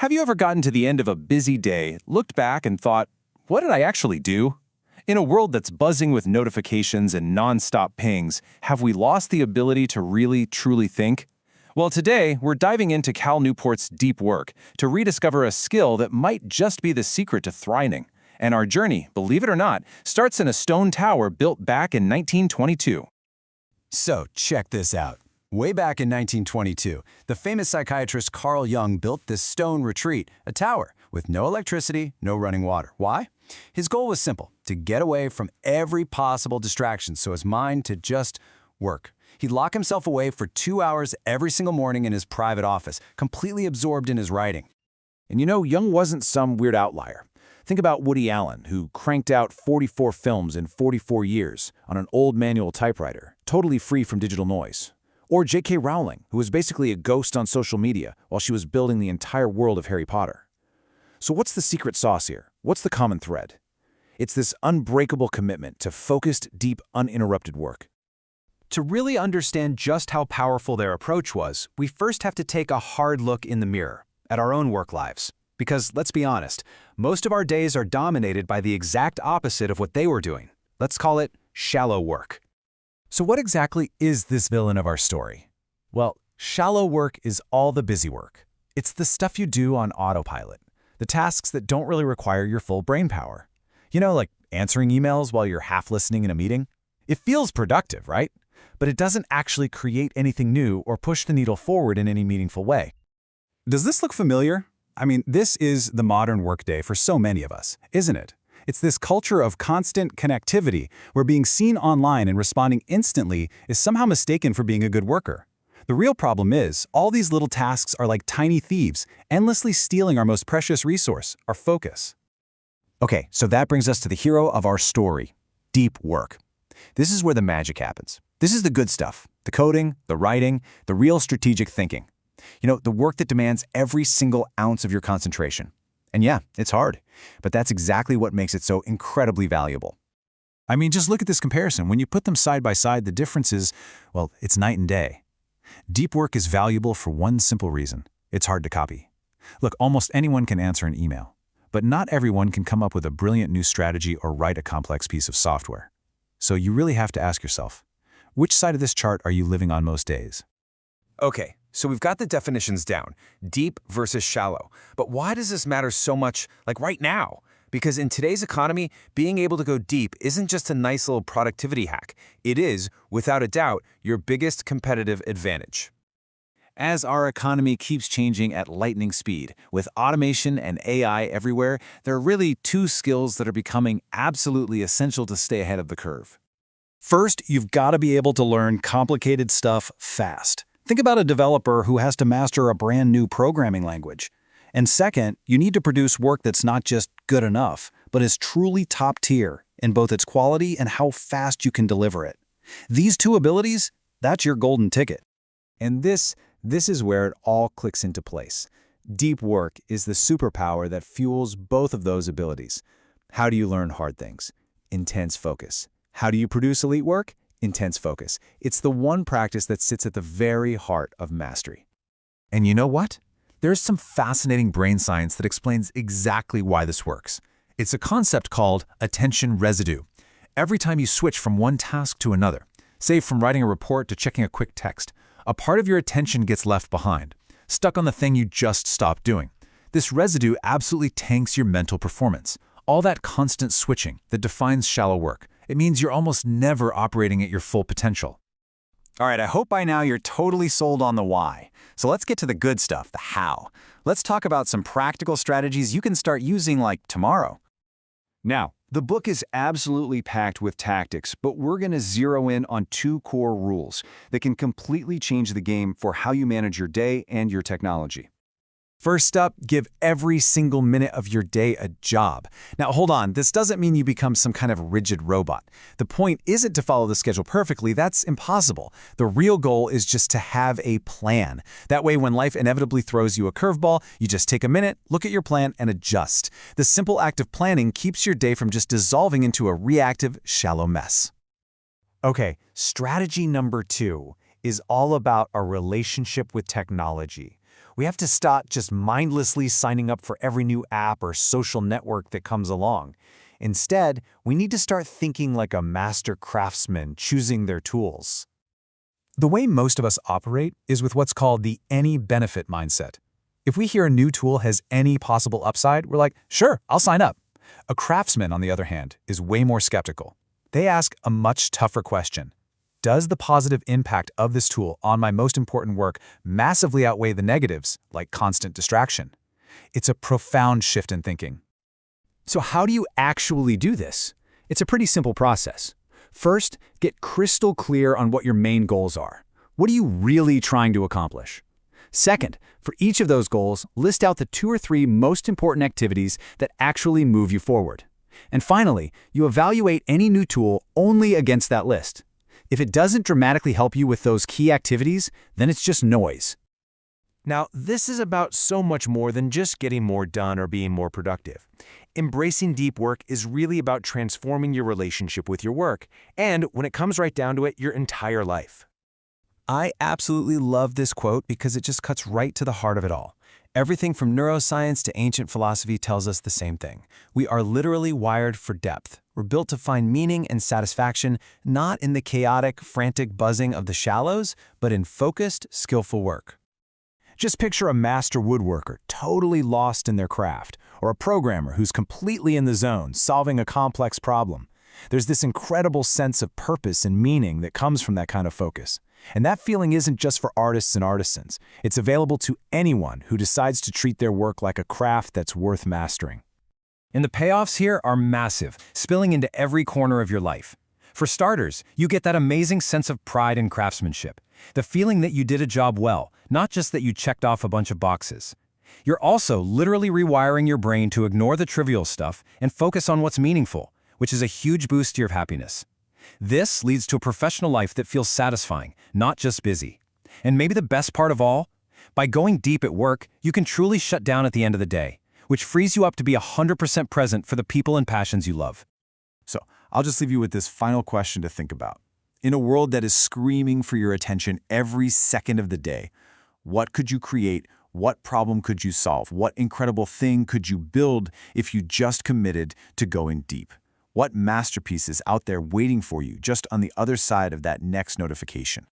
Have you ever gotten to the end of a busy day, looked back and thought, what did I actually do? In a world that's buzzing with notifications and non-stop pings, have we lost the ability to really, truly think? Well, today, we're diving into Cal Newport's deep work to rediscover a skill that might just be the secret to thriving. And our journey, believe it or not, starts in a stone tower built back in 1922. So, check this out. Way back in 1922, the famous psychiatrist Carl Jung built this stone retreat, a tower, with no electricity, no running water. Why? His goal was simple, to get away from every possible distraction so his mind to just work. He'd lock himself away for 2 hours every single morning in his private office, completely absorbed in his writing. And you know, Jung wasn't some weird outlier. Think about Woody Allen, who cranked out 44 films in 44 years on an old manual typewriter, totally free from digital noise. Or J.K. Rowling, who was basically a ghost on social media while she was building the entire world of Harry Potter. So what's the secret sauce here? What's the common thread? It's this unbreakable commitment to focused, deep, uninterrupted work. To really understand just how powerful their approach was, we first have to take a hard look in the mirror at our own work lives. Because, let's be honest, most of our days are dominated by the exact opposite of what they were doing. Let's call it shallow work. So what exactly is this villain of our story? Well, shallow work is all the busy work. It's the stuff you do on autopilot, the tasks that don't really require your full brain power. You know, like answering emails while you're half listening in a meeting? It feels productive, right? But it doesn't actually create anything new or push the needle forward in any meaningful way. Does this look familiar? I mean, this is the modern workday for so many of us, isn't it? It's this culture of constant connectivity where being seen online and responding instantly is somehow mistaken for being a good worker. The real problem is, all these little tasks are like tiny thieves, endlessly stealing our most precious resource, our focus. Okay, so that brings us to the hero of our story, deep work. This is where the magic happens. This is the good stuff, the coding, the writing, the real strategic thinking. You know, the work that demands every single ounce of your concentration. And yeah, it's hard, but that's exactly what makes it so incredibly valuable. I mean, just look at this comparison. When you put them side by side, the difference is, well, it's night and day. Deep work is valuable for one simple reason. It's hard to copy. Look, almost anyone can answer an email, but not everyone can come up with a brilliant new strategy or write a complex piece of software. So you really have to ask yourself, which side of this chart are you living on most days? Okay, so we've got the definitions down, deep versus shallow. But why does this matter so much, like right now? Because in today's economy, being able to go deep isn't just a nice little productivity hack. It is, without a doubt, your biggest competitive advantage. As our economy keeps changing at lightning speed, with automation and AI everywhere, there are really two skills that are becoming absolutely essential to stay ahead of the curve. First, you've got to be able to learn complicated stuff fast. Think about a developer who has to master a brand new programming language. And second, you need to produce work that's not just good enough, but is truly top tier in both its quality and how fast you can deliver it. These two abilities, that's your golden ticket. And this is where it all clicks into place. Deep work is the superpower that fuels both of those abilities. How do you learn hard things? Intense focus. How do you produce elite work? Intense focus. It's the one practice that sits at the very heart of mastery. And you know what? There's some fascinating brain science that explains exactly why this works. It's a concept called attention residue. Every time you switch from one task to another, say from writing a report to checking a quick text, a part of your attention gets left behind, stuck on the thing you just stopped doing. This residue absolutely tanks your mental performance. All that constant switching that defines shallow work. It means you're almost never operating at your full potential. All right, I hope by now you're totally sold on the why. So let's get to the good stuff, the how. Let's talk about some practical strategies you can start using like tomorrow. Now, the book is absolutely packed with tactics, but we're going to zero in on two core rules that can completely change the game for how you manage your day and your technology. First up, give every single minute of your day a job. Now, hold on, this doesn't mean you become some kind of rigid robot. The point isn't to follow the schedule perfectly, that's impossible. The real goal is just to have a plan. That way, when life inevitably throws you a curveball, you just take a minute, look at your plan, and adjust. The simple act of planning keeps your day from just dissolving into a reactive, shallow mess. Okay, strategy number 2 is all about our relationship with technology. We have to stop just mindlessly signing up for every new app or social network that comes along. Instead, we need to start thinking like a master craftsman choosing their tools. The way most of us operate is with what's called the any benefit mindset. If we hear a new tool has any possible upside, we're like, sure, I'll sign up. A craftsman, on the other hand, is way more skeptical. They ask a much tougher question. Does the positive impact of this tool on my most important work massively outweigh the negatives, like constant distraction? It's a profound shift in thinking. So how do you actually do this? It's a pretty simple process. First, get crystal clear on what your main goals are. What are you really trying to accomplish? Second, for each of those goals, list out the 2 or 3 most important activities that actually move you forward. And finally, you evaluate any new tool only against that list. If it doesn't dramatically help you with those key activities, then it's just noise. Now, this is about so much more than just getting more done or being more productive. Embracing deep work is really about transforming your relationship with your work, and when it comes right down to it, your entire life. I absolutely love this quote because it just cuts right to the heart of it all. Everything from neuroscience to ancient philosophy tells us the same thing. We are literally wired for depth. We're built to find meaning and satisfaction not in the chaotic, frantic buzzing of the shallows, but in focused, skillful work. Just picture a master woodworker totally lost in their craft, or a programmer who's completely in the zone, solving a complex problem. There's this incredible sense of purpose and meaning that comes from that kind of focus. And that feeling isn't just for artists and artisans. It's available to anyone who decides to treat their work like a craft that's worth mastering. And the payoffs here are massive, spilling into every corner of your life. For starters, you get that amazing sense of pride in craftsmanship, the feeling that you did a job well, not just that you checked off a bunch of boxes. You're also literally rewiring your brain to ignore the trivial stuff and focus on what's meaningful, which is a huge boost to your happiness. This leads to a professional life that feels satisfying, not just busy. And maybe the best part of all? By going deep at work, you can truly shut down at the end of the day, which frees you up to be 100% present for the people and passions you love. So I'll just leave you with this final question to think about. In a world that is screaming for your attention every second of the day, what could you create? What problem could you solve? What incredible thing could you build if you just committed to going deep? What masterpiece is out there waiting for you just on the other side of that next notification?